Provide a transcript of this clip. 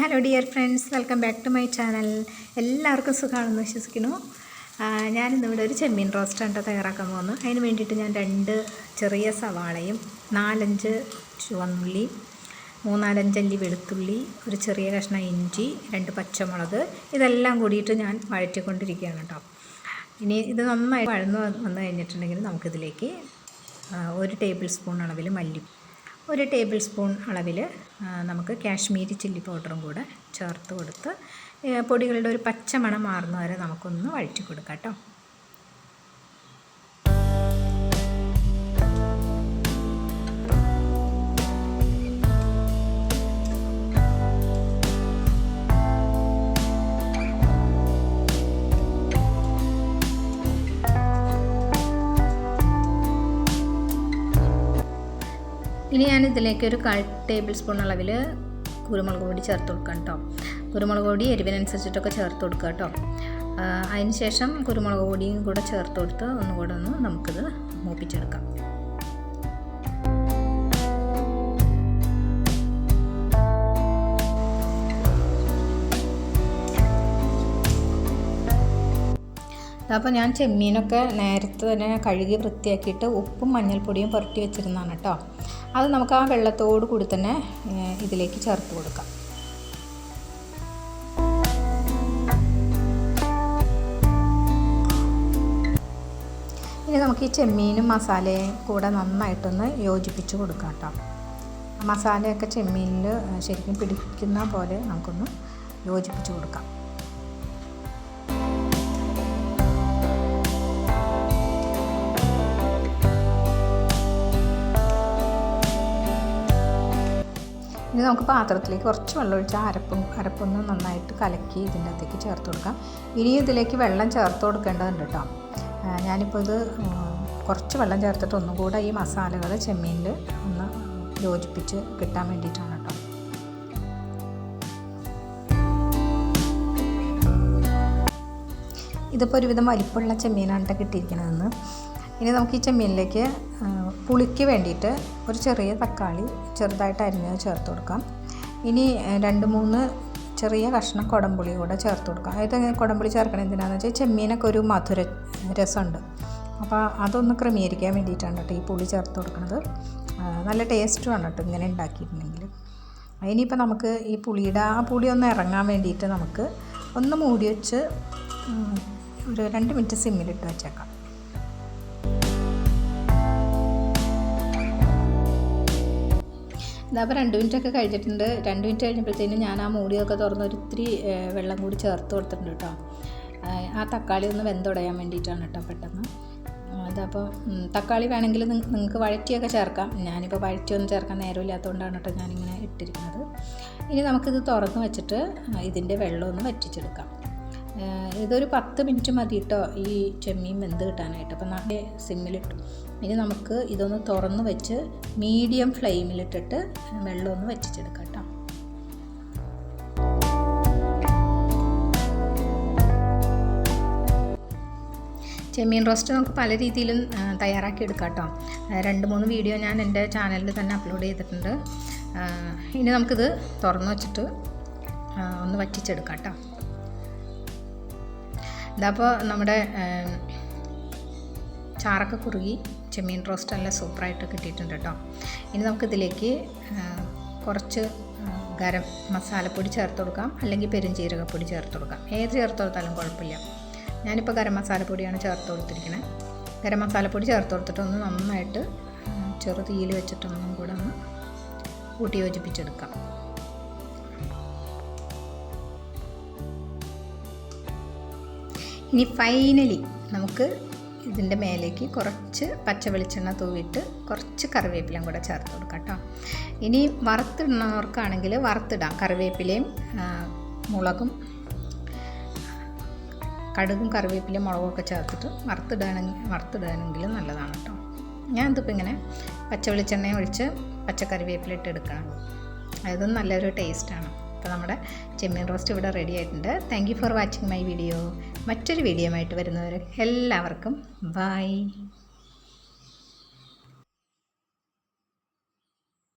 Hello dear friends, welcome back to my channel. എല്ലാവർക്കും സുഖമാണെന്ന് വിശ്വസിക്കുന്നു. ഞാനിന്നിവിടെ ഒരു ചെമ്മീൻ റോസ്റ്റാണ് തയ്യാറാക്കാൻ പോകുന്നത്. അതിന് വേണ്ടിയിട്ട് ഞാൻ 2 ചെറിയ സവാളയും 4-5 ചുവന്നുള്ളി, 3-4 അല്ലി വെളുത്തുള്ളി, ഒരു ചെറിയ കഷ്ണം ഇഞ്ചി, 2 പച്ചമുളക്, ഇതെല്ലാം കൂടിയിട്ട് ഞാൻ വഴറ്റിക്കൊണ്ടിരിക്കുകയാണ് കേട്ടോ. ഇനി ഇത് നന്നായി വഴന്ന് വന്നു കഴിഞ്ഞിട്ടുണ്ടെങ്കിൽ നമുക്കിതിലേക്ക് 1 ടേബിൾ സ്പൂൺ അളവിൽ ഒരു ടേബിൾ സ്പൂൺ അളവിൽ നമുക്ക് കാശ്മീരി ചില്ലി പൗഡറും കൂടെ ചേർത്ത് കൊടുത്ത് പൊടികളുടെ ഒരു പച്ചമണം മാറുന്ന വരെ നമുക്കൊന്ന് വഴറ്റി കൊടുക്കാം കേട്ടോ. ഇനി ഞാനിതിലേക്ക് ഒരു 1/4 ടേബിൾ സ്പൂൺ അളവിൽ കുരുമുളക് പൊടി ചേർത്ത് കൊടുക്കാം കേട്ടോ. കുരുമുളക് പൊടി എരിവിനനുസരിച്ചിട്ടൊക്കെ ചേർത്ത് കൊടുക്കുക കേട്ടോ. അതിന് ശേഷം കുരുമുളക് പൊടിയും കൂടെ ചേർത്ത് കൊടുത്ത് ഒന്നുകൂടെ നമുക്കിത് മൂപ്പിച്ചെടുക്കാം. അപ്പോൾ ഞാൻ ചെമ്മീനൊക്കെ നേരത്തെ തന്നെ കഴുകി വൃത്തിയാക്കിയിട്ട് ഉപ്പും മഞ്ഞൾപ്പൊടിയും പുരട്ടി വെച്ചിരുന്നതാണ് കേട്ടോ. അത് നമുക്ക് ആ വെള്ളത്തോട് കൂടി തന്നെ ഇതിലേക്ക് ചേർത്ത് കൊടുക്കാം. ഇനി നമുക്ക് ഈ ചെമ്മീനും മസാലയും കൂടെ നന്നായിട്ടൊന്ന് യോജിപ്പിച്ച് കൊടുക്കാം കേട്ടോ. മസാലയൊക്കെ ചെമ്മീനിൽ ശരിക്കും പിടിക്കുന്ന പോലെ നമുക്കൊന്ന് യോജിപ്പിച്ച് കൊടുക്കാം. ഇനി നമുക്ക് പാത്രത്തിലേക്ക് കുറച്ച് വെള്ളം ഒഴിച്ച് അരപ്പൊന്ന് നന്നായിട്ട് കലക്കി ഇതിൻ്റെ അകത്തേക്ക് ചേർത്ത് കൊടുക്കാം. ഇനി ഇതിലേക്ക് വെള്ളം ചേർത്ത് കൊടുക്കേണ്ടതുണ്ട് കേട്ടോ. ഞാനിപ്പോൾ ഇത് കുറച്ച് വെള്ളം ചേർത്തിട്ട് ഒന്നും കൂടെ ഈ മസാലകൾ ചെമ്മീനിൽ ഒന്ന് യോജിപ്പിച്ച് കിട്ടാൻ വേണ്ടിയിട്ടാണ് കേട്ടോ. ഇതിപ്പോൾ ഒരുവിധം വലിപ്പമുള്ള ചെമ്മീനാണ് കിട്ടിയിരിക്കണതെന്ന്. ഇനി നമുക്ക് ഈ ചെമ്മീനിലേക്ക് പുളിക്ക് വേണ്ടിയിട്ട് ഒരു ചെറിയ തക്കാളി ചെറുതായിട്ട് അരിഞ്ഞത് ചേർത്ത് കൊടുക്കാം. ഇനി 2-3 ചെറിയ കഷ്ണം കുടംപുളി കൂടെ ചേർത്ത് കൊടുക്കാം. അതായത് കുടംപുളി ചേർക്കണം എന്തിനാണെന്ന് വെച്ചാൽ ചെമ്മീനൊക്കെ ഒരു മധുര രസമുണ്ട്. അപ്പോൾ അതൊന്ന് ക്രമീകരിക്കാൻ വേണ്ടിയിട്ടാണ് കേട്ടോ ഈ പുളി ചേർത്ത് കൊടുക്കുന്നത്. നല്ല ടേസ്റ്റുമാണ് കേട്ടോ ഇങ്ങനെ ഉണ്ടാക്കിയിട്ടുണ്ടെങ്കിൽ. ഇനിയിപ്പോൾ നമുക്ക് ഈ പുളി ഒന്ന് ഇറങ്ങാൻ വേണ്ടിയിട്ട് നമുക്ക് ഒന്ന് മൂടി വെച്ച് ഒരു 2 മിനിറ്റ് സിമ്മിലിട്ട് വെച്ചേക്കാം. ഇതപ്പോൾ 2 മിനിറ്റൊക്കെ കഴിഞ്ഞിട്ടുണ്ട്. 2 മിനിറ്റ് കഴിഞ്ഞപ്പോഴത്തേനും ഞാൻ ആ മൂടിയൊക്കെ തുറന്ന് ഒരിത്തിരി വെള്ളം കൂടി ചേർത്ത് കൊടുത്തിട്ടുണ്ട് കേട്ടോ. ആ തക്കാളി ഒന്ന് വെന്തുടയാൻ വേണ്ടിയിട്ടാണ് കേട്ടോ പെട്ടെന്ന്. അതപ്പോൾ തക്കാളി വേണമെങ്കിൽ നിങ്ങൾക്ക് വഴറ്റിയൊക്കെ ചേർക്കാം. ഞാനിപ്പോൾ വഴറ്റിയൊന്നും ചേർക്കാൻ നേരമില്ലാത്തതുകൊണ്ടാണ് കേട്ടോ ഞാനിങ്ങനെ ഇട്ടിരിക്കുന്നത്. ഇനി നമുക്കിത് തുറന്ന് വെച്ചിട്ട് ഇതിൻ്റെ വെള്ളം ഒന്ന് വറ്റിച്ചെടുക്കാം. ഇതൊരു 10 മിനിറ്റ് മതി കേട്ടോ ഈ ചെമ്മീൻ വെന്ത് കിട്ടാനായിട്ട്. അപ്പോൾ നല്ല സിമ്മിലിട്ടു. ഇനി നമുക്ക് ഇതൊന്ന് തുറന്ന് വെച്ച് മീഡിയം ഫ്ലെയിമിലിട്ടിട്ട് വെള്ളം ഒന്ന് വറ്റിച്ചെടുക്കാം കേട്ടോ. ചെമ്മീൻ റോസ്റ്റ് നമുക്ക് പല രീതിയിലും തയ്യാറാക്കി എടുക്കാം കേട്ടോ. 2-3 വീഡിയോ ഞാൻ എൻ്റെ ചാനലിൽ തന്നെ അപ്ലോഡ് ചെയ്തിട്ടുണ്ട്. ഇനി നമുക്കിത് തുറന്ന് വെച്ചിട്ട് ഒന്ന് വറ്റിച്ചെടുക്കാം കേട്ടോ. ഇതപ്പോൾ നമ്മുടെ ചാറൊക്കെ കുറുകി ചെമ്മീൻ റോസ്റ്റ് നല്ല സൂപ്പറായിട്ട് കിട്ടിയിട്ടുണ്ട് കേട്ടോ. ഇനി നമുക്കിതിലേക്ക് കുറച്ച് ഗരം മസാലപ്പൊടി ചേർത്ത് കൊടുക്കാം, അല്ലെങ്കിൽ പെരുംജീരകപ്പൊടി ചേർത്ത് കൊടുക്കാം. ഏത് ചേർത്ത് കൊടുത്താലും കുഴപ്പമില്ല. ഞാനിപ്പോൾ ഗരം മസാലപ്പൊടിയാണ് ചേർത്ത് കൊടുത്തിരിക്കുന്നത്. ഗരം മസാലപ്പൊടി ചേർത്ത് കൊടുത്തിട്ട് ഒന്ന് നന്നായിട്ട് ചെറു തീയിൽ വെച്ചിട്ടൊന്നും കൂടെ ഒന്ന് കൂട്ടി യോജിപ്പിച്ചെടുക്കാം. ഇനി ഫൈനലി നമുക്ക് ഇതിൻ്റെ മേലേക്ക് കുറച്ച് പച്ച വെളിച്ചെണ്ണ തൂവിയിട്ട് കുറച്ച് കറിവേപ്പിലയും കൂടെ ചേർത്ത് കൊടുക്കാം കേട്ടോ. ഇനി വറുത്തിടുന്നവർക്കാണെങ്കിൽ വറുത്തിടാം. കറിവേപ്പിലയും കടുകും കറിവേപ്പിലയും മുളകൊക്കെ ചേർത്തിട്ട് വറുത്തിടുകയാണെങ്കിൽ നല്ലതാണ് കേട്ടോ. ഞാനിതിപ്പോൾ ഇങ്ങനെ പച്ച വെളിച്ചെണ്ണ ഒഴിച്ച് പച്ച കറിവേപ്പില ഇട്ട് എടുക്കണം. അതും നല്ലൊരു ടേസ്റ്റാണ്. അപ്പോൾ നമ്മുടെ ചെമ്മീൻ റോസ്റ്റ് ഇവിടെ റെഡി ആയിട്ടുണ്ട്. Thank you for watching my video. മറ്റൊരു വീഡിയോ ആയിട്ട് വരുന്നവരെ എല്ലാവർക്കും ബൈ.